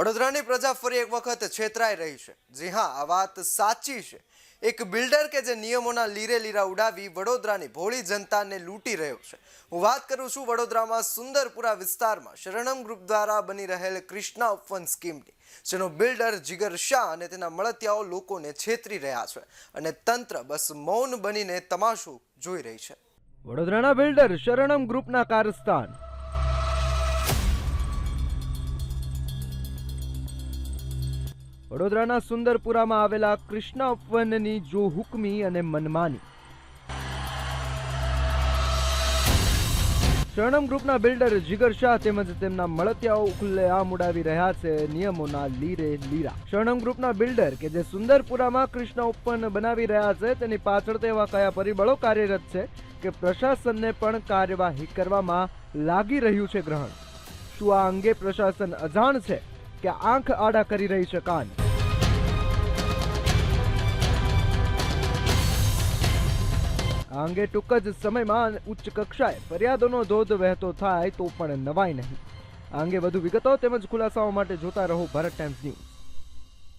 વડોદરાની પ્રજા ફરી એક વખત છેતરાઈ રહી છે। જી હા, આ વાત સાચી છે। એક બિલ્ડર કે જે નિયમોના લીરે લીરા ઉડાવી વડોદરાની ભોળી જનતાને લૂંટી રહ્યો છે। હું વાત કરું છું વડોદરામાં સુંદરપુરા વિસ્તારમાં શરણમ ગ્રુપ દ્વારા બની રહેલ કૃષ્ણા ઉપવન સ્કીમની, જેનો બિલ્ડર જીગર શાહ અને તેના મળતિયાઓ લોકોને છેતરી રહ્યા છે અને તંત્ર બસ મૌન બનીને તમાશો જોઈ રહી છે। વડોદરાના બિલ્ડર શરણમ ગ્રુપના કારસ્તાન। વડોદરાના સુંદરપુરામાં આવેલા કૃષ્ણા ઉપવનની જો હુકમી અને મનમાની। શરણમ ગ્રુપના બિલ્ડર જીગર શાહ તેમજ તેમના મળતિયાઓ ખુલ્લેઆમ ઉડાવી રહ્યા છે નિયમોના લીરે લીરા। શરણમ ગ્રુપના બિલ્ડર કે જે સુંદરપુરામાં કૃષ્ણા ઉપવન બનાવી રહ્યા છે તેની પાછળ તેવા કયા પરિબળો કાર્યરત છે કે પ્રશાસનને પણ કાર્યવાહી કરવામાં લાગી રહ્યું છે ગ્રહણ? શું આ અંગે પ્રશાસન અજાણ છે કે આંખ આડા કરી રહી છે કાન? આ અંગે ટૂંક જ સમયમાં ઉચ્ચ કક્ષાએ ફરિયાદોનો ધોધ વહેતો થાય તો પણ નવાઈ નહીં। આ અંગે વધુ વિગતો તેમજ ખુલાસાઓ માટે જોતા રહો ભારત ટાઈમ્સ ન્યૂઝ।